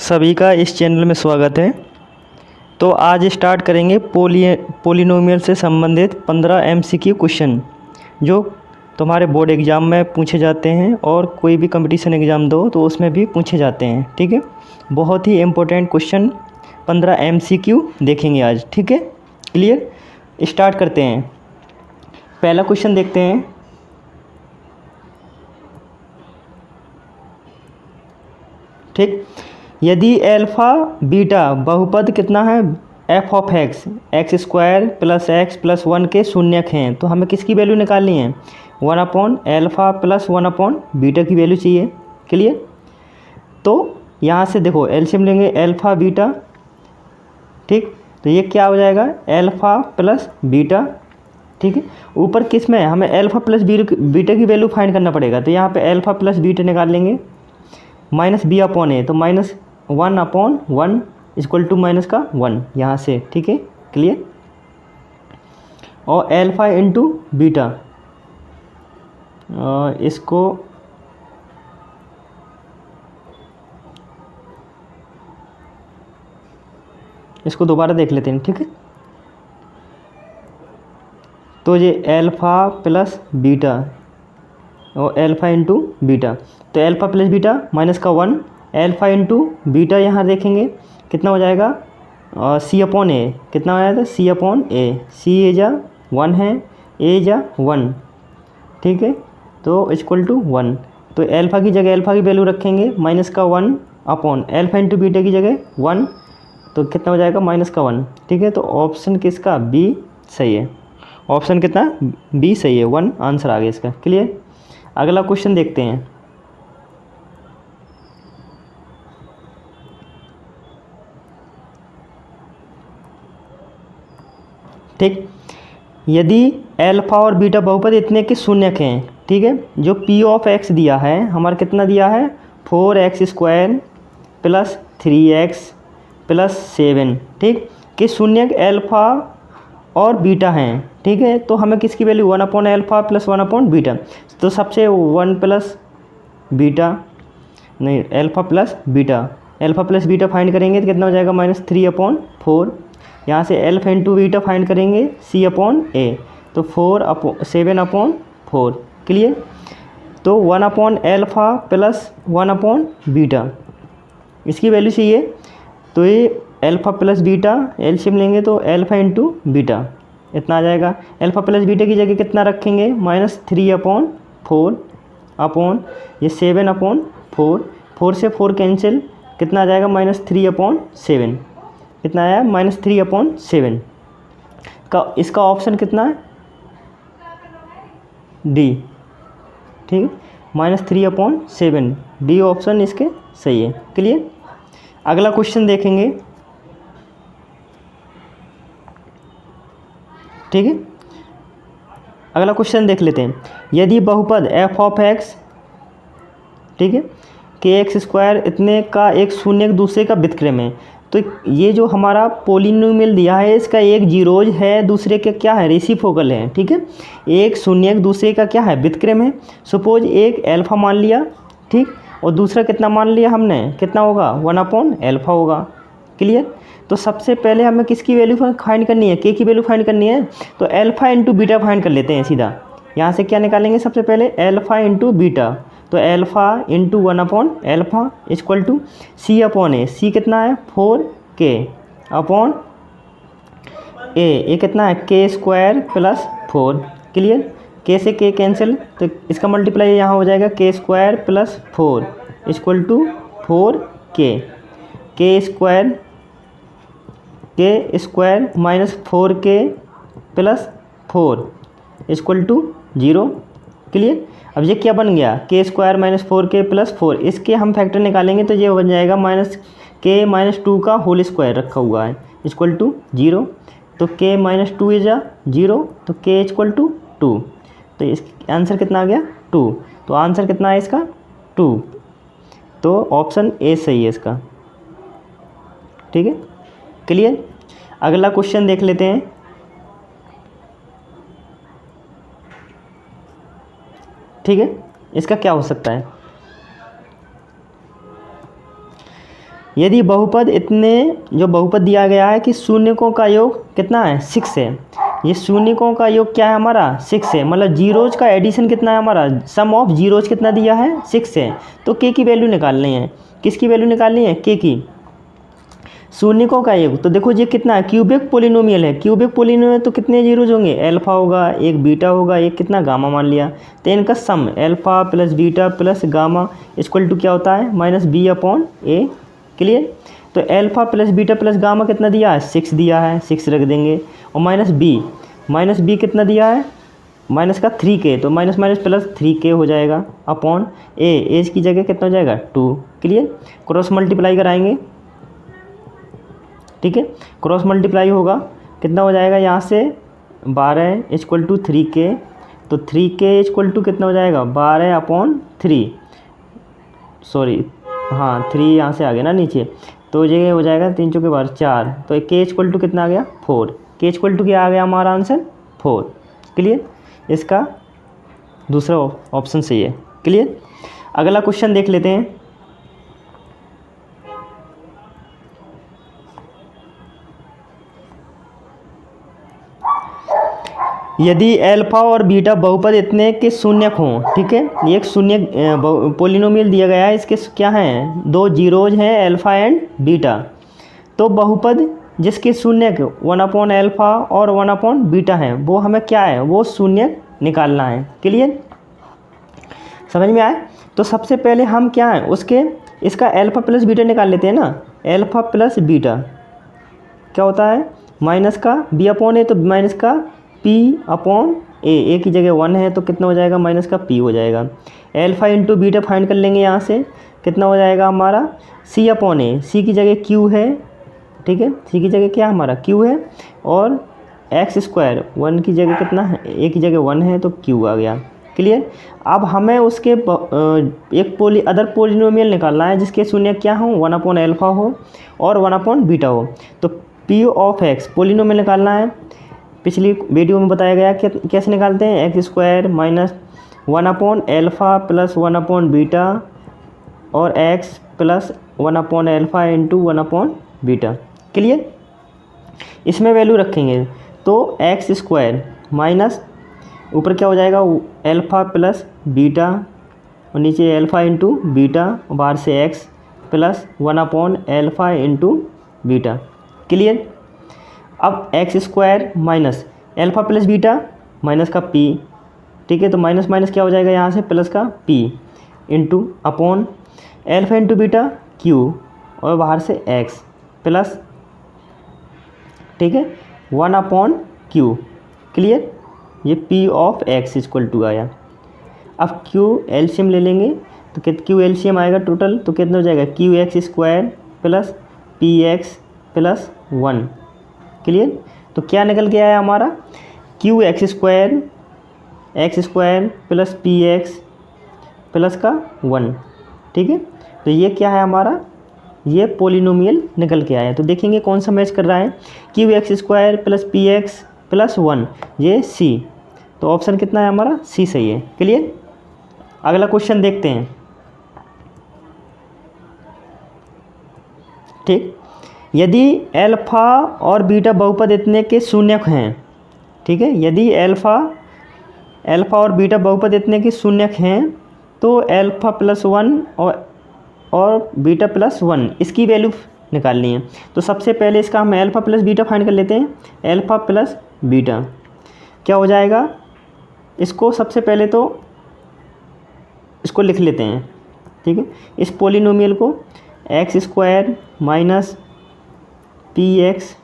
सभी का इस चैनल में स्वागत है। तो आज स्टार्ट करेंगे पोलिनोमियल से संबंधित 15 एमसीक्यू क्वेश्चन जो तुम्हारे बोर्ड एग्ज़ाम में पूछे जाते हैं और कोई भी कंपटीशन एग्ज़ाम दो तो उसमें भी पूछे जाते हैं। ठीक है, बहुत ही इम्पोर्टेंट क्वेश्चन 15 एमसीक्यू देखेंगे आज। ठीक है, क्लियर। स्टार्ट करते हैं। पहला क्वेश्चन देखते हैं। ठीक, यदि अल्फ़ा बीटा बहुपद कितना है F of x square plus x plus 1 के शून्यक हैं तो हमें किसकी वैल्यू निकालनी है? 1/अल्फ़ा प्लस 1/बीटा की वैल्यू चाहिए। क्लियर। तो यहाँ से देखो एलसीएम लेंगे अल्फ़ा बीटा। ठीक, तो ये क्या हो जाएगा? Alpha plus beta. ठीक है, ऊपर किस में हमें अल्फ़ा प्लस बीटा की वैल्यू फाइंड करना पड़ेगा, तो यहाँ पे अल्फ़ा प्लस बीटा निकाल लेंगे। माइनस बी अपॉन ए, तो -1/1 इक्वल टू माइनस का 1 यहाँ से। ठीक है, क्लियर। और अल्फ़ा इंटू बीटा, इसको दोबारा देख लेते हैं। ठीक है, तो ये अल्फ़ा प्लस बीटा और अल्फ़ा इंटू बीटा, तो अल्फ़ा प्लस बीटा माइनस का 1, अल्फ़ा इंटू बीटा यहाँ देखेंगे कितना हो जाएगा? सी अपॉन ए, कितना हो जाएगा? सी अपॉन ए। सी ए जा 1 है, ए जा 1। ठीक है, तो इक्वल टू 1। तो अल्फ़ा की जगह अल्फ़ा की वैल्यू रखेंगे माइनस का 1 अपॉन अल्फ़ा इंटू बीटा की जगह 1, तो कितना हो जाएगा? माइनस का 1। ठीक है, तो ऑप्शन किसका? बी सही है। ऑप्शन कितना? बी सही है। 1 आंसर आ गया इसका। क्लियर। अगला क्वेश्चन देखते हैं। ठीक, यदि अल्फ़ा और बीटा बहुपद इतने के शून्यक हैं, ठीक है, जो पी ऑफ एक्स दिया है हमारा कितना दिया है? 4x square plus 3x plus 7, ठीक, कि शून्यक अल्फ़ा और बीटा हैं। ठीक है, तो हमें किसकी वैल्यू? 1/अल्फ़ा प्लस 1/बीटा। तो सबसे 1 प्लस बीटा, नहीं alpha plus beta, alpha plus beta find करेंगे तो कितना हो जाएगा? -3/4। यहाँ से अल्फ़ा इंटू बीटा फाइंड करेंगे सी अपॉन ए, तो 7/4। क्लियर। तो 1/अल्फ़ा प्लस 1/बीटा इसकी वैल्यू चाहिए, तो ये अल्फ़ा प्लस बीटा एलसीएम लेंगे तो अल्फ़ा इंटू बीटा इतना आ जाएगा। अल्फ़ा प्लस बीटा की जगह कितना रखेंगे? -3/4 अपॉन ये 7/4। 4 से 4 कैंसिल, कितना आ जाएगा? -3/7। कितना आया? -3/7 का इसका ऑप्शन कितना है? डी। ठीक, -3/7 डी ऑप्शन इसके सही है। क्लियर। अगला क्वेश्चन देखेंगे। ठीक है, अगला क्वेश्चन देख लेते हैं। यदि बहुपद एफ ऑफ एक्स, ठीक है, के एक्स स्क्वायर इतने का एक शून्य दूसरे का व्युत्क्रम है, तो ये जो हमारा पोलिनोमियल दिया है इसका एक जीरोज है, दूसरे के क्या है? रेसिप्रोकल है। ठीक है, एक शून्य दूसरे का क्या है? व्युत्क्रम है। सपोज एक अल्फ़ा मान लिया, ठीक, और दूसरा कितना मान लिया हमने? कितना होगा? 1/अल्फ़ा होगा। क्लियर। तो सबसे पहले हमें किसकी वैल्यू फाइंड करनी है? के की वैल्यू फाइंड करनी है, तो अल्फ़ा इंटू बीटा फाइंड कर लेते हैं सीधा। यहाँ से क्या निकालेंगे? सबसे पहले अल्फ़ा इंटू बीटा, तो अल्फ़ा इंटू 1/अल्फ़ा equal to C upon A. C कितना है? 4k अपॉन ए कितना है? के स्क्वायर प्लस 4। क्लियर। के से के कैंसिल, तो इसका मल्टीप्लाई यहाँ हो जाएगा के square plus 4 equal to 4k। K square minus 4k plus 4 equal to 0। Clear. अब ये क्या बन गया? के स्क्वायर माइनस 4k प्लस 4, इसके हम फैक्टर निकालेंगे तो ये बन जाएगा -k-2 का होल स्क्वायर रखा हुआ है इक्वल टू 0। तो k - 2 इज 0, तो k इक्वल टू 2। तो इसका आंसर कितना आ गया? 2। तो आंसर कितना है इसका? 2। तो ऑप्शन ए सही है इसका। ठीक है, क्लियर। अगला क्वेश्चन देख लेते हैं। ठीक है, इसका क्या हो सकता है? यदि बहुपद इतने जो बहुपद दिया गया है कि शून्यकों का योग कितना है 6 है, ये शून्यकों का योग क्या है हमारा 6 है, मतलब जीरोज का एडिशन कितना है हमारा, सम ऑफ जीरोज कितना दिया है 6 है। तो के की वैल्यू निकालनी है, किसकी वैल्यू निकालनी है के की, शून्यकों का योग। तो देखो ये कितना है क्यूबिक पोलिनोमियल है, क्यूबिक पोलिनोमियल तो कितने जीरोज होंगे, अल्फा होगा, एक बीटा होगा, एक कितना गामा मान लिया, तो इनका sum alpha plus beta plus gamma equal to क्या होता है माइनस बी अपॉन ए। क्लियर। तो alpha plus beta plus gamma कितना दिया है 6 दिया है, 6 रख देंगे, और माइनस बी कितना दिया है माइनस का 3k, तो माइनस माइनस प्लस 3k हो जाएगा अपॉन ए, एज की जगह कितना हो जाएगा 2। क्लियर। क्रॉस मल्टीप्लाई कराएंगे, ठीक है, क्रॉस मल्टीप्लाई होगा कितना हो जाएगा यहाँ से 12 इक्वल टू 3k, तो 3k इक्वल टू कितना हो जाएगा 12 अपॉन 3, सॉरी हाँ 3 यहाँ से आ गया ना नीचे, तो ये हो जाएगा 3 चौके 12 4, तो k इक्वल टू कितना आ गया 4, k इक्वल टू क्या आ गया हमारा आंसर 4। क्लियर। इसका दूसरा ऑप्शन सही है। क्लियर। अगला क्वेश्चन देख लेते हैं। यदि अल्फा और बीटा बहुपद इतने के शून्यक हों, ठीक है, ये एक शून्य पोलिनोमियल दिया गया है, इसके क्या हैं 2 जीरोज हैं अल्फा एंड बीटा, तो बहुपद जिसके शून्यक 1 अपॉन अल्फा और 1 अपॉन बीटा हैं वो हमें क्या है वो शून्यक निकालना है। क्लियर। समझ में आए। तो सबसे पहले हम क्या है उसके इसका अल्फा प्लस बीटा निकाल लेते हैं ना, अल्फा प्लस बीटा क्या होता है माइनस का बी अपॉन ए, तो माइनस का पी अपॉन ए की जगह 1 है तो कितना हो जाएगा माइनस का पी हो जाएगा। अल्फा इंटू बीटा फाइंड कर लेंगे यहाँ से, कितना हो जाएगा हमारा सी अपॉन ए, सी की जगह क्यू है, ठीक है, सी की जगह क्या हमारा क्यू है, और एक्स स्क्वायर 1 की जगह कितना है ए की जगह 1 है तो क्यू आ गया। क्लियर। अब हमें उसके एक अदर पोलिनोमियल निकालना है जिसके शून्य क्या हो 1 अपॉन अल्फा हो और 1 अपॉन बीटा हो, तो पी ऑफ एक्स पोलिनोमियल निकालना है। पिछली वीडियो में बताया गया कि कैसे निकालते हैं, x square minus 1 upon alpha plus 1 upon beta और x plus 1 upon alpha into 1 upon beta. Clear. इसमें वैल्यू रखेंगे तो एक्स स्क्वायर माइनस ऊपर क्या हो जाएगा अल्फा प्लस बीटा और नीचे अल्फा इंटू बीटा और बाहर से x plus 1 upon alpha into beta. Clear. अब x square minus alpha plus beta minus का पी, ठीक है, तो माइनस माइनस क्या हो जाएगा यहाँ से प्लस का p into upon alpha into beta q और बाहर से एक्स प्लस, ठीक है, 1 अपॉन क्यू। क्लियर। ये p of x equal to आया। अब क्यू एलसीएम ले लेंगे तो क्यू एलसीएम आएगा टोटल, तो कितना हो जाएगा Q x square plus P x plus 1। Clear. तो क्या निकल के आया हमारा Q x square plus P x plus का 1, ठीक है। तो ये क्या है हमारा ये पोलिनोमियल निकल के आया। तो देखेंगे कौन सा मैच कर रहा है, Q x square plus P x plus 1, ये सी, तो ऑप्शन कितना है हमारा सी सही है। क्लियर। अगला क्वेश्चन देखते हैं। ठीक, यदि अल्फा और बीटा बहुपद इतने के शून्यक हैं, ठीक है, यदि अल्फा और बीटा बहुपद इतने के शून्यक हैं तो अल्फा प्लस 1 और बीटा प्लस 1 इसकी वैल्यू निकालनी है। तो सबसे पहले इसका हम अल्फा प्लस बीटा फाइंड कर लेते हैं। अल्फा प्लस बीटा क्या हो जाएगा, इसको सबसे पहले तो इसको लिख लेते हैं, ठीक है, इस पोलिनोमियल को x square minus P x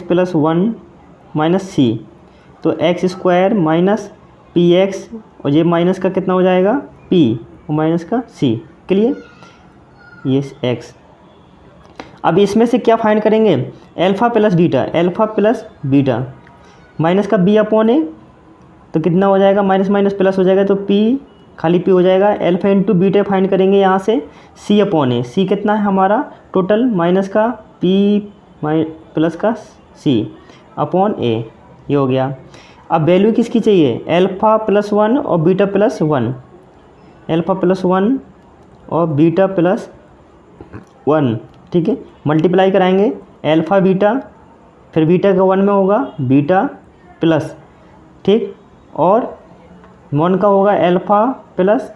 plus 1 minus C, तो x square minus P x और ये माइनस का कितना हो जाएगा पी और माइनस का सी। क्लियर। ये एक्स। अब इसमें से क्या फाइंड करेंगे अल्फा प्लस बीटा माइनस का बी अपॉन ए, तो कितना हो जाएगा माइनस माइनस प्लस हो जाएगा तो पी खाली पी हो जाएगा। अल्फा इंटू बीटा फाइंड करेंगे यहाँ से सी अपॉन ए, सी कितना है हमारा टोटल माइनस का पी प्लस का सी अपॉन ए, ये हो गया। अब वैल्यू किसकी चाहिए अल्फा प्लस 1 और बीटा प्लस 1, अल्फा प्लस 1 और बीटा प्लस 1, ठीक है, मल्टीप्लाई कराएंगे अल्फ़ा बीटा, फिर बीटा का 1 में होगा बीटा प्लस, ठीक, और 1 का होगा अल्फ़ा प्लस,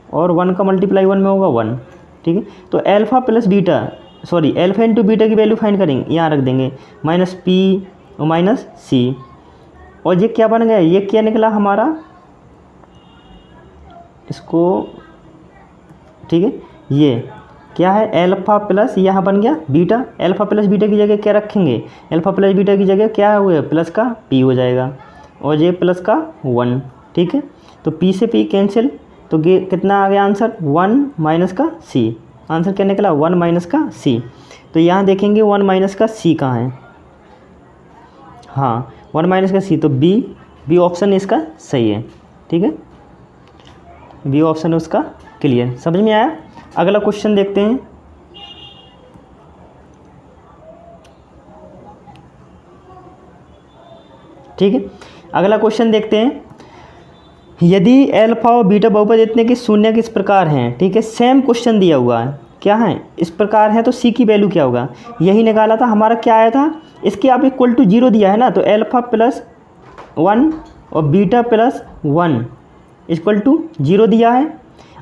और 1 का मल्टीप्लाई 1 में होगा 1, ठीक है। तो alpha plus beta, sorry alpha into beta की वैल्यू फाइंड करेंगे, यहाँ रख देंगे माइनस पी और माइनस सी, और ये क्या बन गया, ये क्या निकला हमारा, इसको, ठीक है, ये क्या है अल्फ़ा प्लस, यहाँ बन गया बीटा, अल्फ़ा प्लस बीटा की जगह क्या रखेंगे, अल्फ़ा प्लस बीटा की जगह क्या हुआ, प्लस का पी हो जाएगा, और ये प्लस का 1, ठीक है। तो पी से पी कैंसिल, तो कितना आ गया आंसर, 1 माइनस का सी, आंसर क्या निकला 1 माइनस का सी। तो यहाँ देखेंगे 1 माइनस का सी कहाँ है, हाँ 1 माइनस का सी, तो बी ऑप्शन इसका सही है, ठीक है, बी ऑप्शन उसका क्लियर, समझ में आया। अगला क्वेश्चन देखते हैं, ठीक है, अगला क्वेश्चन देखते हैं, यदि अल्फा और बीटा बहुपद इतने कि शून्य किस प्रकार हैं, ठीक है, सेम क्वेश्चन दिया हुआ है, क्या है इस प्रकार है, तो सी की वैल्यू क्या होगा, यही निकाला था हमारा, क्या आया था, इसके आप इक्वल टू 0 दिया है ना, तो अल्फा प्लस 1 और बीटा प्लस 1 इक्वल टू 0 दिया है।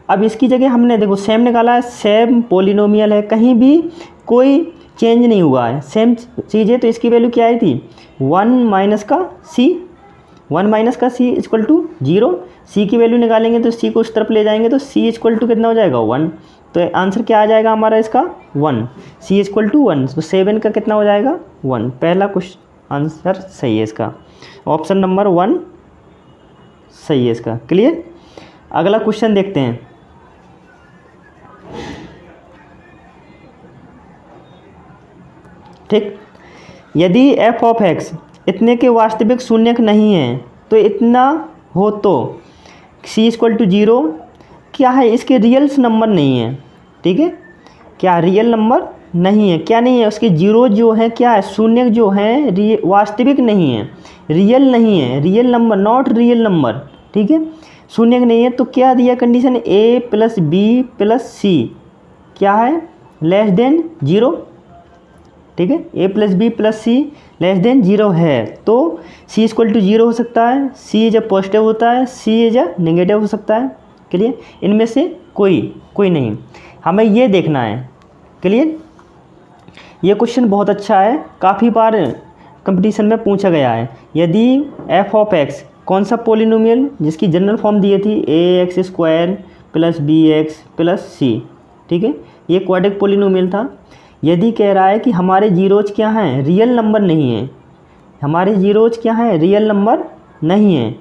अब इसकी जगह हमने देखो सेम निकाला है, सेम पोलिनोमियल है, कहीं भी कोई चेंज नहीं हुआ है, सेम चीज़ है, तो इसकी वैल्यू क्या आई थी 1 माइनस का सी, 1 माइनस का सी इक्वल टू 0, सी की वैल्यू निकालेंगे तो सी को उस तरफ ले जाएंगे, तो सी इक्वल टू कितना हो जाएगा 1, तो आंसर क्या आ जाएगा हमारा इसका 1, सी इक्वल टू 1, तो 7 का कितना हो जाएगा 1, पहला क्वेश्चन आंसर सही है इसका, ऑप्शन नंबर 1 सही है इसका, क्लियर। अगला क्वेश्चन देखते हैं, ठीक, यदि f ऑफ x इतने के वास्तविक शून्यक नहीं है तो इतना हो तो c इक्वल टू 0 क्या है, इसके रियल्स नंबर नहीं है, ठीक है, क्या रियल नंबर नहीं है, क्या नहीं है, उसके जीरो जो है क्या है, शून्यक जो है वास्तविक नहीं है, रियल नहीं है, real number not real number, ठीक है, शून्यक नहीं है, तो क्या दिया condition a plus B plus C क्या है लेस देन 0, ठीक है, a plus B plus C less than 0 है, तो c इक्वल टू 0 हो सकता है, c जब पॉजिटिव होता है, c जब नेगेटिव हो सकता है, क्लियर, इनमें से कोई नहीं, हमें ये देखना है, क्लियर। ये क्वेश्चन बहुत अच्छा है, काफ़ी बार कंपटीशन में पूछा गया है, यदि f ऑफ x कौन सा पोलिनोमियल जिसकी जनरल फॉर्म दी थी ax square plus B x plus C, ठीक है, ये क्वाड्रेटिक पोलिनोमियल था, यदि कह रहा है कि हमारे जीरोज क्या हैं, रियल नंबर नहीं है, हमारे जीरोज क्या हैं, रियल नंबर नहीं है,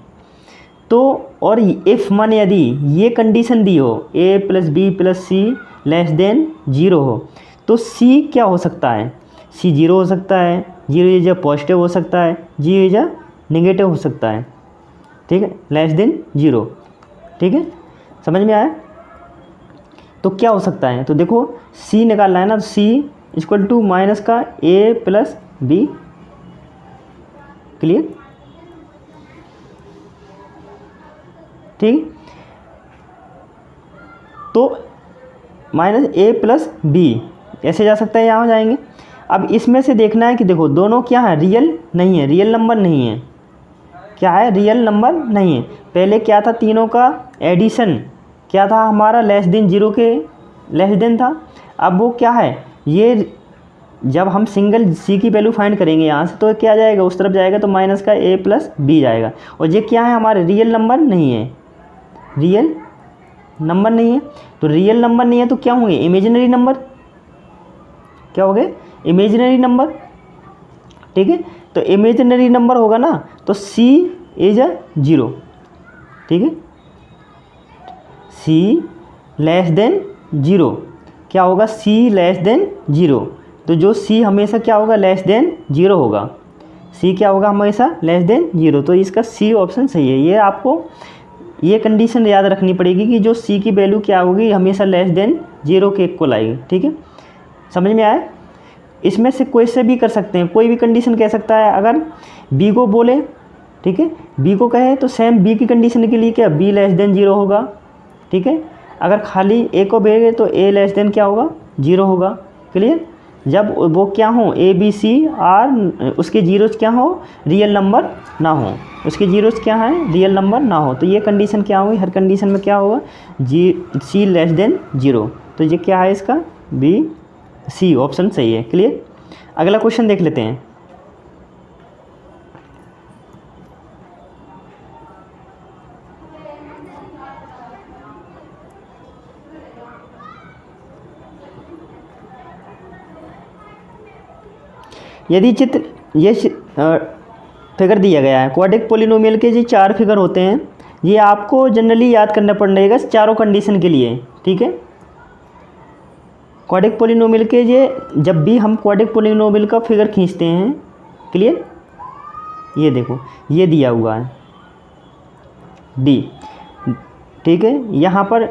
तो और इफ़ मन यदि ये कंडीशन दी हो a plus B plus C less than 0 हो, तो c क्या हो सकता है, c 0 हो सकता है, 0 इज पॉजिटिव हो सकता है, 0 इज नेगेटिव हो सकता है, ठीक है, लेस देन 0, ठीक है, समझ में आया। तो क्या हो सकता है, तो देखो c निकालना है ना, तो c इक्वल टू माइनस का a प्लस बी, क्लियर, ठीक, तो माइनस a प्लस बी ऐसे जा सकता है, यहाँ जाएंगे। अब इसमें से देखना है कि देखो दोनों क्या है, रियल नहीं है, रियल नंबर नहीं है, क्या है, रियल नंबर नहीं है। पहले क्या था, तीनों का एडिशन क्या था हमारा, लेस देन 0 के लेस देन था, अब वो क्या है, ये जब हम सिंगल c की वैल्यू फाइंड करेंगे यहाँ से, तो क्या जाएगा उस तरफ जाएगा, तो माइनस का a प्लस बी जाएगा, और ये क्या है हमारे रियल नंबर नहीं है, रियल नंबर नहीं है, तो रियल नंबर नहीं है तो क्या होंगे, इमेजिनरी नंबर, क्या हो गए, इमेजिनरी नंबर, ठीक है, तो इमेजिनरी नंबर होगा ना, तो c इज 0, ठीक है, c लेस देन 0 क्या होगा, c लेस देन 0, तो जो c हमेशा क्या होगा, लेस देन 0 होगा, c क्या होगा हमेशा लेस देन 0, तो इसका c ऑप्शन सही है। ये आपको ये कंडीशन याद रखनी पड़ेगी कि जो c की वैल्यू क्या होगी, हमेशा लेस देन 0 के इक्वल आएगी, ठीक है, समझ में आया। इसमें से कोई से भी कर सकते हैं, कोई भी कंडीशन कह सकता है, अगर b को बोले, ठीक है, b को कहे तो सेम b की कंडीशन के लिए क्या b लेस देन 0 होगा, ठीक है, अगर खाली a को भेजे तो a लेस देन क्या होगा जीरो होगा। क्लियर। जब वो क्या हो, ए बी सी आर, उसके जीरोस क्या हो, रियल नंबर ना हो, उसके जीरोस क्या है, रियल नंबर ना हो, तो ये कंडीशन क्या होगी, हर कंडीशन में क्या होगा, सी लेस देन जीरो। तो ये क्या है इसका, बी सी ऑप्शन सही है। क्लियर। अगला क्वेश्चन देख लेते हैं। यदि चित्र ये फिगर दिया गया है, क्वाड्रेटिक पोलिनोमियल के जो 4 फिगर होते हैं, ये आपको जनरली याद करना पड़ेगा चारों कंडीशन के लिए। ठीक है। क्वाड्रेटिक पोलिनोमियल के ये, जब भी हम क्वाड्रेटिक पोलिनोमियल का फिगर खींचते हैं, क्लियर, ये देखो ये दिया हुआ है डी। ठीक है। यहाँ पर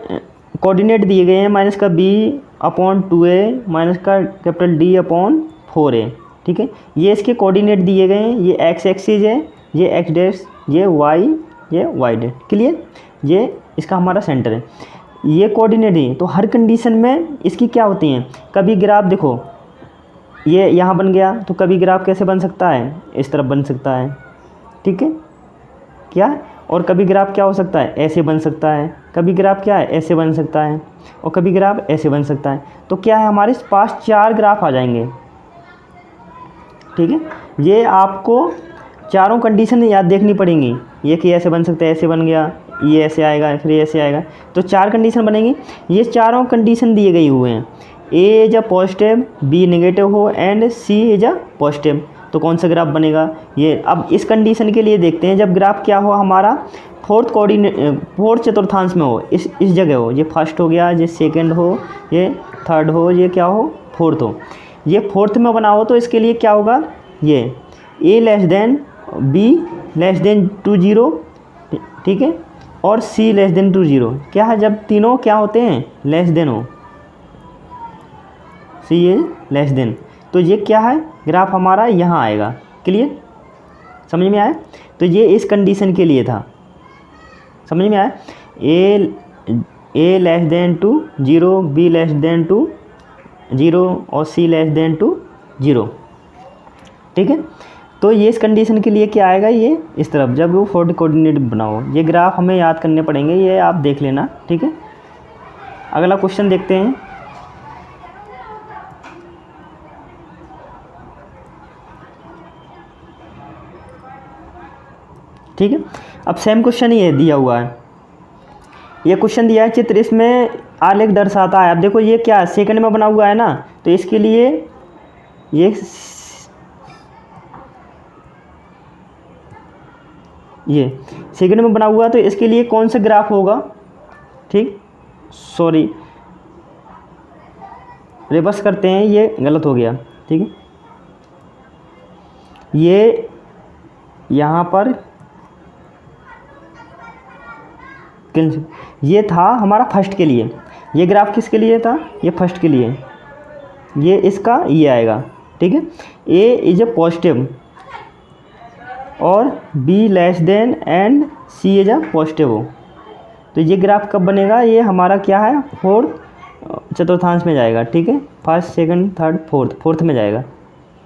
कोऑर्डिनेट दिए गए हैं माइनस का b/2a माइनस का कैपिटल D/4a। ठीक है। ये इसके कोऑर्डिनेट दिए गए हैं, ये एक्स एक्सिस है, ये एक्स डैश, ये वाई डैश। क्लियर। ये इसका हमारा सेंटर है, ये कोऑर्डिनेट है। तो हर कंडीशन में इसकी क्या होती हैं, कभी ग्राफ देखो ये यहाँ बन गया, तो कभी ग्राफ कैसे बन सकता है, इस तरफ बन सकता है। ठीक है क्या, और कभी ग्राफ क्या हो सकता है, ऐसे बन सकता है, कभी ग्राफ क्या है, ऐसे बन सकता है, और कभी ग्राफ ऐसे बन सकता है। तो क्या है, हमारे पास 4 ग्राफ आ जाएंगे। ठीक है। ये आपको चारों कंडीशन याद देखनी पड़ेंगी, ये कि ऐसे बन सकता है, ऐसे बन गया, ये ऐसे आएगा, फिर ये ऐसे आएगा, तो 4 कंडीशन बनेंगी। ये चारों कंडीशन दिए गई हुए हैं, A is a positive, B negative हो and C is a positive, तो कौन सा ग्राफ बनेगा ये। अब इस कंडीशन के लिए देखते हैं, जब ग्राफ क्या हो हमारा, फोर्थ चतुर्थांश में हो, इस जगह हो, ये फर्स्ट हो गया, ये सेकंड हो, ये थर्ड हो, ये क्या हो, फोर्थ हो। ये फोर्थ में बना हो तो इसके लिए क्या होगा, ये A less than B less than 2 0। ठीक है। और सी लेस देन 2 0। क्या है, जब तीनों क्या होते हैं, लेस देन हो, सी इज लेस देन, तो ये क्या है, ग्राफ हमारा यहाँ आएगा। क्लियर। समझ में आया। तो ये इस कंडीशन के लिए था, समझ में आया। A less than 2 0, B less than 2 0 और सी लेस देन 2 0। ठीक है। तो ये इस कंडीशन के लिए क्या आएगा, ये इस तरफ, जब वो फोर्थ कोऑर्डिनेट बनाओ। ये ग्राफ हमें याद करने पड़ेंगे, ये आप देख लेना। ठीक है। अगला क्वेश्चन देखते हैं। ठीक है। अब सेम क्वेश्चन ही है दिया हुआ है, ये क्वेश्चन दिया है चित्र, इसमें आलेख दर्शाता है। अब देखो ये क्या सेकंड में बना हुआ है ना, तो इसके लिए ये सेकंड में बना हुआ, तो इसके लिए कौन सा ग्राफ होगा। ठीक, सॉरी रिवर्स करते हैं, ये गलत हो गया। ठीक है। ये यहाँ पर ये था हमारा फर्स्ट के लिए, ये ग्राफ किसके लिए था, ये फर्स्ट के लिए, ये इसका ये आएगा। ठीक है। ए इज ए पॉजिटिव और b less than and C is a positive हो, तो ये ग्राफ कब बनेगा, ये हमारा क्या है, फोर्थ चतुर्थांश में जाएगा। ठीक है। फर्स्ट सेकंड थर्ड फोर्थ में जाएगा।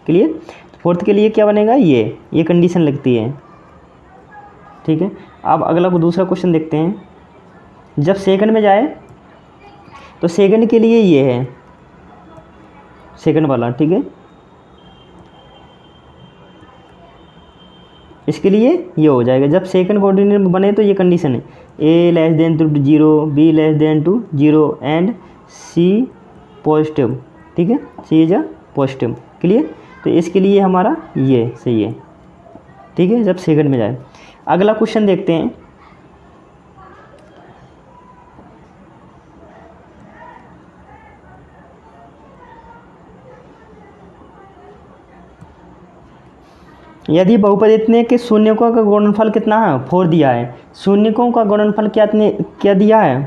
क्लियर। फोर्थ के लिए क्या बनेगा, ये कंडीशन लगती है। ठीक है। अब अगला को दूसरा क्वेश्चन देखते हैं। जब सेकंड में जाए तो सेकंड के लिए ये है सेकंड वाला। ठीक है। इसके लिए ये हो जाएगा, जब सेकंड कोऑर्डिनेट बने तो ये कंडीशन है, A less than 0, B less than 0 and C positive. ठीक है। C is a positive. Clear. तो इसके लिए हमारा ये सही है। ठीक है। जब सेकंड में जाए। अगला क्वेश्चन देखते हैं। यदि बहुपद इतने के शून्यकों का गुणनफल कितना है, 4 दिया है, शून्यकों का गुणनफल क्या दिया है,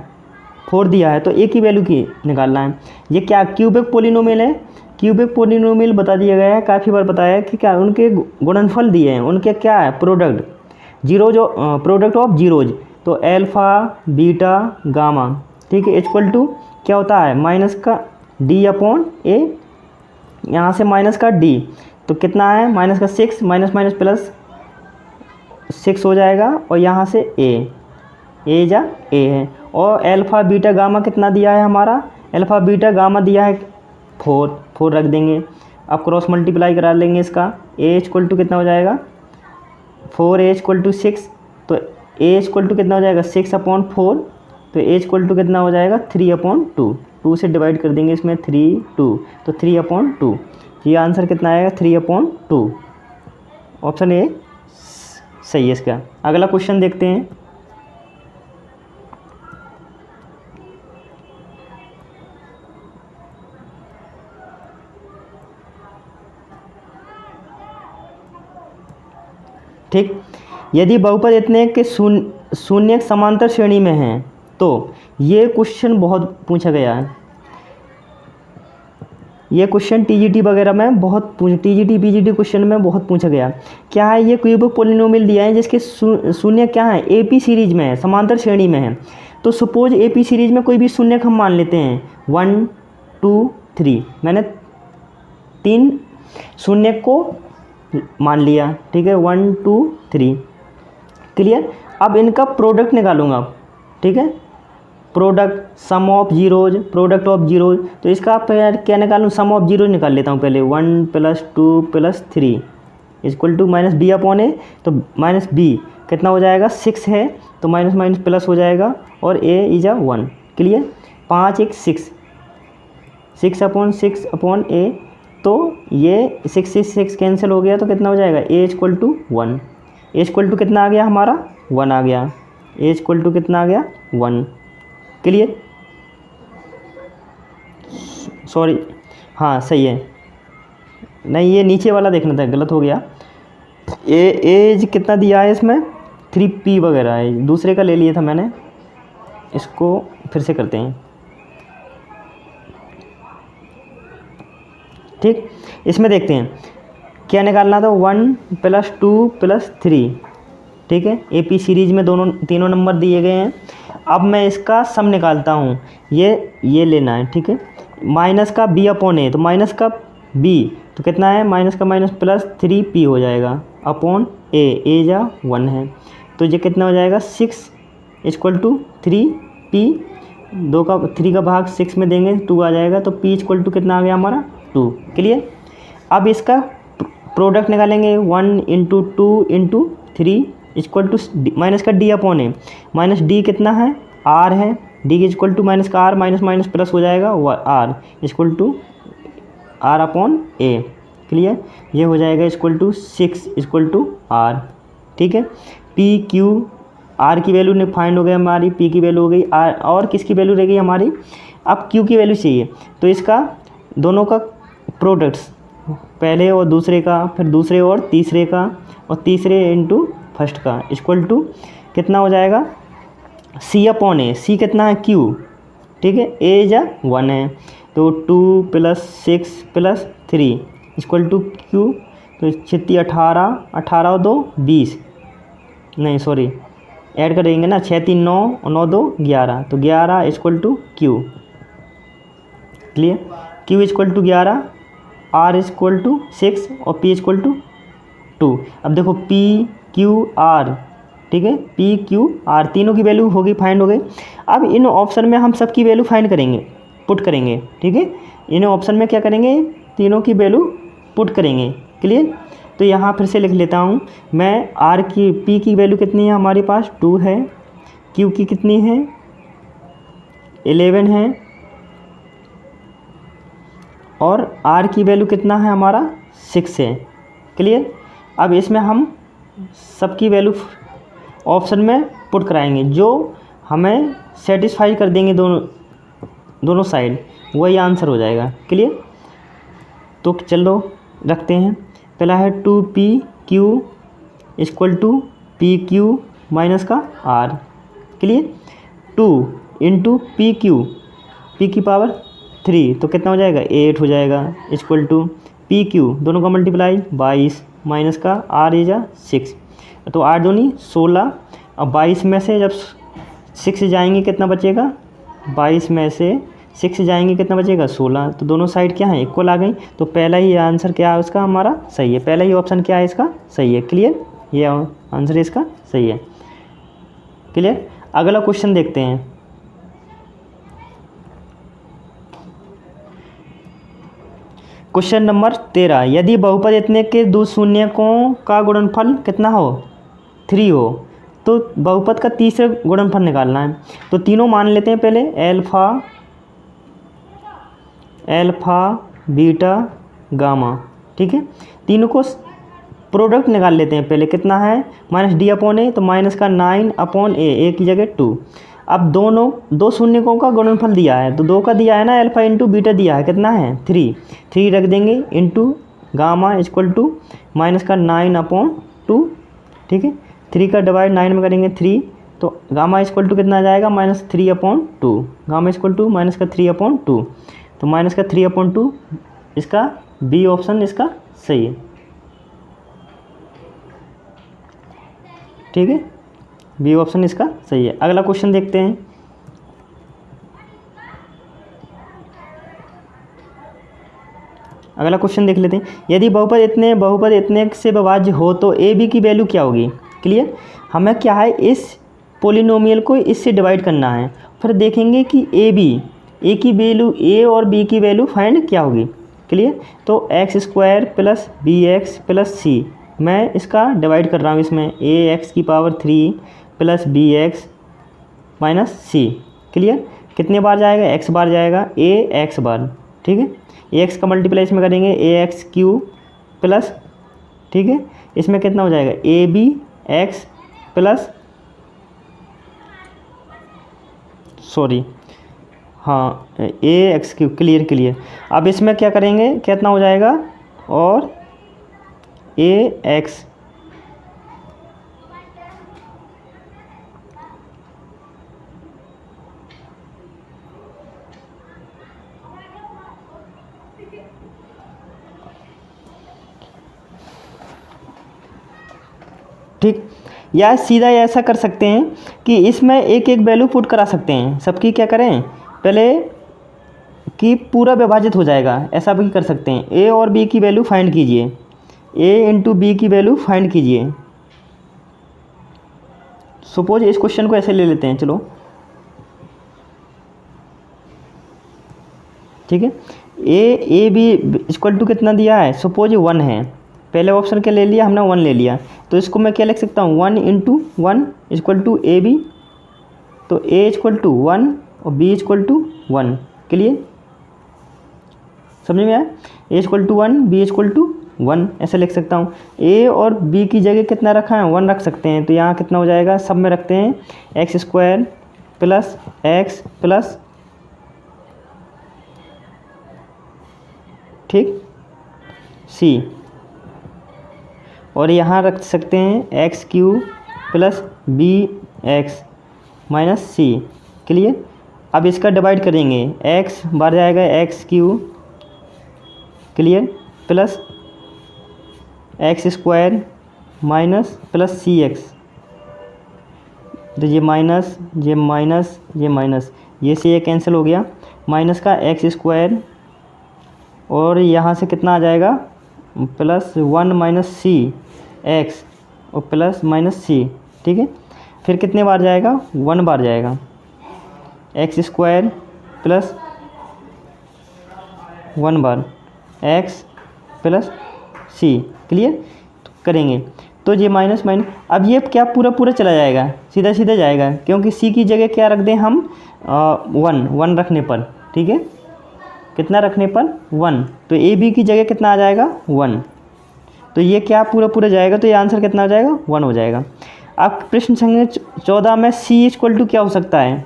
4 दिया है, तो एक ही वैल्यू की निकालना है। ये क्या क्यूबिक पोलिनोमियल है, क्यूबिक पोलिनोमियल बता दिया गया है, काफ़ी बार बताया है कि क्या उनके गुणनफल दिए हैं, उनके क्या है प्रोडक्ट, प्रोडक्ट ऑफ जीरोज, तो एल्फ़ा बीटा गामा। ठीक है। इक्वल टू क्या होता है, माइनस का डी अपॉन ए, यहाँ से माइनस का डी, तो कितना है माइनस का 6, माइनस माइनस प्लस 6 हो जाएगा, और यहाँ से ए जा ए है, और अल्फ़ा बीटा गामा कितना दिया है हमारा, अल्फ़ा बीटा गामा दिया है 4 रख देंगे। अब क्रॉस मल्टीप्लाई करा लेंगे इसका, ए इक्वल टू कितना हो जाएगा 4, ए इक्वल टू 6, तो ए इक्वल टू कितना हो जाएगा 6/4, तो ए इक्वल टू कितना हो जाएगा 3/2, 2 से डिवाइड कर देंगे इसमें 3 2, तो 3/2, ये आंसर कितना आएगा 3/2, ऑप्शन ए सही है इसका। अगला क्वेश्चन देखते हैं। ठीक, यदि बहुपद इतने के शून्य समांतर श्रेणी में हैं, तो ये क्वेश्चन बहुत पूछा गया है। ये क्वेश्चन टीजीटी वगैरह में बहुत टीजीटी पीजीटी क्वेश्चन में बहुत पूछा गया। क्या है, ये क्यूबिक पॉलिनोमियल दिया है जिसके शून्य क्या है, एपी सीरीज में है, समांतर श्रेणी में है। तो सपोज एपी सीरीज में कोई भी शून्य हम मान लेते हैं 1 2 3, मैंने 3 शून्य को मान लिया, ठीक है 1 2 3, क्लियर। अब इनका प्रोडक्ट निकालूंगा, ठीक है, product sum of zeros, product of zeros, तो इसका आप यार क्या निकालूँ, सम ऑफ जीरोज निकाल लेता हूँ पहले। 1 + 2 + 3 equal to minus B upon A, तो माइनस बी कितना हो जाएगा 6 है, तो माइनस माइनस प्लस हो जाएगा, और ए इज 1, क्लियर। 5 1 6, 6/6 ए, तो ये 6 से 6 कैंसिल हो गया, तो कितना हो जाएगा A equal to 1, A equal to कितना आ गया हमारा 1 आ गया, ए इक्वल टू कितना आ गया 1, क्लियर। सॉरी, हाँ सही है, नहीं ये नीचे वाला देखना था, गलत हो गया। एज कितना दिया है इसमें 3p वगैरह है, दूसरे का ले लिया था मैंने, इसको फिर से करते हैं। ठीक, इसमें देखते हैं क्या निकालना था, 1 + 2 + 3, ठीक है, एपी सीरीज में तीनों नंबर दिए गए हैं। अब मैं इसका सम निकालता हूँ, ये लेना है, ठीक है, माइनस का बी अपॉन ए, तो माइनस का बी तो कितना है माइनस का माइनस प्लस 3p हो जाएगा अपॉन ए जा 1 है, तो ये कितना हो जाएगा 6 इक्वल टू 3p, 3 का भाग 6 में देंगे 2 आ जाएगा, तो p इक्वल टू कितना आ गया हमारा 2, क्लियर। अब इसका प्रोडक्ट निकालेंगे, 1 × 2 × 3 इक्वल टू माइनस का d upon a, minus d कितना है आर है, डी इक्वल टू माइनस का आर, माइनस माइनस प्लस हो जाएगा r equal to r upon A, clear. ये हो जाएगा equal to 6 equal to r, ठीक है। पी क्यू आर की वैल्यू फाइंड हो गई हमारी, पी की वैल्यू हो गई, आर और किसकी वैल्यू रह गई हमारी, अब क्यू की वैल्यू चाहिए, तो इसका दोनों का प्रोडक्ट्स, पहले और दूसरे का, फिर दूसरे और तीसरे का, और तीसरे इंटू फर्स्ट का इक्वल टू कितना हो जाएगा सी अपॉन ए, सी कितना है क्यू, ठीक है, ए जा 1 है, तो 2 + 6 + 3 इक्वल टू क्यू, तो 36 18 18 और 2 20, नहीं सॉरी ऐड करेंगे ना, 6 3 9 और 9 2 11, तो 11 equal to q, clear. Q equal to 11, r equal to 6 और पी इक्वल टू 2। अब देखो पी क्यू आर, ठीक है, पी क्यू आर तीनों की वैल्यू होगी फाइंड हो गई। अब इन ऑप्शन में हम सबकी वैल्यू फाइंड करेंगे, पुट करेंगे, ठीक है, इन ऑप्शन में क्या करेंगे तीनों की वैल्यू पुट करेंगे, क्लियर। तो यहाँ फिर से लिख लेता हूँ मैं, आर की पी की वैल्यू कितनी है हमारे पास 2 है, क्यू की कितनी है 11 है, और आर की वैल्यू कितना है हमारा 6 है, क्लियर। अब इसमें हम सबकी वैल्यू ऑप्शन में पुट कराएंगे, जो हमें सेटिस्फाई कर देंगे दोनों साइड, वही आंसर हो जाएगा, क्लियर। तो चलो रखते हैं, पहला है 2pq equal to pq minus का r, क्लियर। 2 × pq, p की पावर 3, तो कितना हो जाएगा 8 हो जाएगा, इक्वल टू pq दोनों का मल्टीप्लाई 22 माइनस का r इज 6, तो 8 दूनी 16, अब 22 में से जब 6 जाएंगे कितना बचेगा, 22 में से 6 जाएंगे कितना बचेगा 16। तो दोनों साइड क्या है इक्वल आ गई। तो पहला ही आंसर क्या है उसका हमारा सही है, पहला ही ऑप्शन क्या है इसका सही है। क्लियर, ये आंसर इसका सही है। क्लियर, अगला क्वेश्चन देखते हैं। क्वेश्चन नंबर 13, यदि बहुपद इतने के दो शून्यकों का गुणनफल कितना हो 3 हो तो बहुपद का तीसरा गुणनफल निकालना है। तो तीनों मान लेते हैं पहले, अल्फा बीटा गामा, ठीक है। तीनों को प्रोडक्ट निकाल लेते हैं पहले, कितना है -d/a, तो माइनस का 9/a की जगह 2। अब दोनों दो शून्यकों का गुणनफल दिया है, तो 2 का दिया है ना, अल्फा इंटू बीटा दिया है, कितना है 3 रख देंगे into gamma equal to minus का 9/2, ठीक है। 3 का डिवाइड 9 में करेंगे 3, तो गामा इक्वल टू कितना आ जाएगा -3/2, गामा इक्वल टू माइनस का 3/2, तो माइनस का 3/2 इसका बी ऑप्शन इसका सही है, ठीक है। बी ऑप्शन इसका सही है। अगला क्वेश्चन देखते हैं। अगला क्वेश्चन देख लेते हैं, यदि बहुपद इतने से विभाज्य हो तो ए बी की वैल्यू क्या होगी। क्लियर, हमें क्या है इस पोलिनोमियल को इससे डिवाइड करना है, फिर देखेंगे कि ए की वैल्यू, ए और बी की वैल्यू फाइंड क्या होगी। क्लियर, तो x² plus bx plus c, मैं इसका डिवाइड कर रहा हूँ इसमें, ax³ plus bx minus c। Clear, कितने बार जाएगा x बार जाएगा, ax बार, ठीक है। ax का मल्टीप्लाई इसमें करेंगे ax³ प्लस, ठीक है, इसमें कितना हो जाएगा abx प्लस, सॉरी हाँ ax³। क्लियर, अब इसमें क्या करेंगे, कितना हो जाएगा और ax ठीक, या सीधा ऐसा कर सकते हैं कि इसमें एक एक वैल्यू पुट करा सकते हैं, सबकी क्या करें पहले कि पूरा विभाजित हो जाएगा, ऐसा भी कर सकते हैं। ए और बी की वैल्यू फाइंड कीजिए, ए इंटू बी की वैल्यू फाइंड कीजिए। सपोज इस क्वेश्चन को ऐसे ले लेते हैं, चलो ठीक है। ए बी इक्वल टू कितना दिया है, सपोज 1 है, पहले ऑप्शन क्या ले लिया हमने 1 ले लिया, तो इसको मैं क्या लिख सकता हूँ 1 into 1 equal to a b, तो ए इक्वल टू 1 और बी इक्वल टू 1। क्लियर, समझ में आया, A equal to 1 B equal to 1 ऐसे लिख सकता हूँ। ए और बी की जगह कितना रखा है 1 रख सकते हैं, तो यहाँ कितना हो जाएगा, सब में रखते हैं x² प्लस x प्लस, ठीक c, और यहाँ रख सकते हैं x³ plus bx minus c। Clear, अब इसका डिवाइड करेंगे, x बार जाएगा x³, clear, plus x² minus plus cx, तो ये माइनस ये माइनस ये माइनस, ये से ये कैंसिल हो गया, माइनस का x² और यहाँ से कितना आ जाएगा +1 माइनस c x और प्लस माइनस c, ठीक है। फिर कितने बार जाएगा 1 बार जाएगा, x² प्लस 1 बार x प्लस c। क्लियर, तो करेंगे तो ये माइनस, अब ये क्या पूरा चला जाएगा, सीधा जाएगा, क्योंकि c की जगह क्या रख दें हम 1 रखने पर, ठीक है, कितना रखने पर 1, तो ए बी की जगह कितना आ जाएगा 1, तो ये क्या पूरा जाएगा, तो ये आंसर कितना हो जाएगा 1 हो जाएगा। अब प्रश्न संख्या 14 में c इक्वल टू क्या हो सकता है,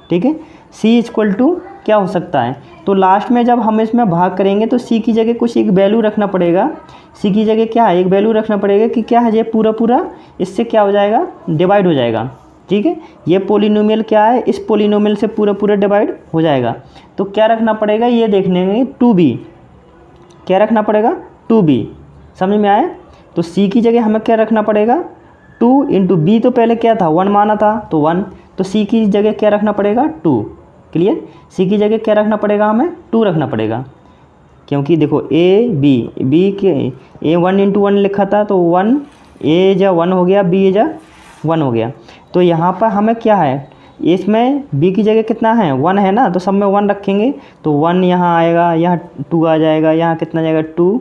ठीक है, c इक्वल टू क्या हो सकता है, तो लास्ट में जब हम इसमें भाग करेंगे तो c की जगह कुछ एक वैल्यू रखना पड़ेगा, c की जगह क्या है एक वैल्यू रखना पड़ेगा कि क्या है ये पूरा इससे क्या हो जाएगा डिवाइड हो जाएगा, ठीक है। ये पोलिनोमियल क्या है, इस पोलिनोमियल से पूरा डिवाइड हो जाएगा, तो क्या रखना पड़ेगा ये देखने में 2b, क्या रखना पड़ेगा 2b, समझ में आया। तो c की जगह हमें क्या रखना पड़ेगा 2 इंटू b, तो पहले क्या था 1 माना था तो 1, तो c की जगह क्या रखना पड़ेगा 2। क्लियर। सी की जगह क्या रखना पड़ेगा, हमें 2 रखना पड़ेगा, क्योंकि देखो ए बी के ए 1 इंटू 1 लिखा था, तो 1 ए जा 1 हो गया, बी जा 1 हो गया। तो यहाँ पर हमें क्या है, इसमें बी की जगह कितना है, 1 है ना, तो सब में 1 रखेंगे, तो 1 यहाँ आएगा, यहाँ 2 आ जाएगा, यहाँ कितना जाएगा 2,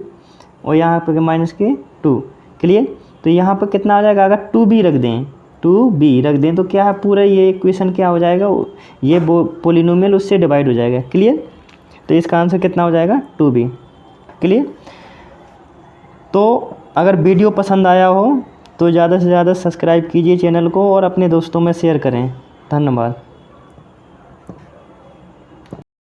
और यहाँ पर माइनस के 2। क्लियर। तो यहाँ पर कितना आ जाएगा, अगर 2b रख दें तो क्या है, पूरा ये इक्वेशन क्या हो जाएगा, ये पोलिनोमियल उससे डिवाइड हो जाएगा। क्लियर। तो इसका आंसर कितना हो जाएगा, 2b। क्लियर। तो अगर वीडियो पसंद आया हो तो ज़्यादा से ज़्यादा सब्सक्राइब कीजिए चैनल को और अपने दोस्तों में शेयर करें। धन्यवाद।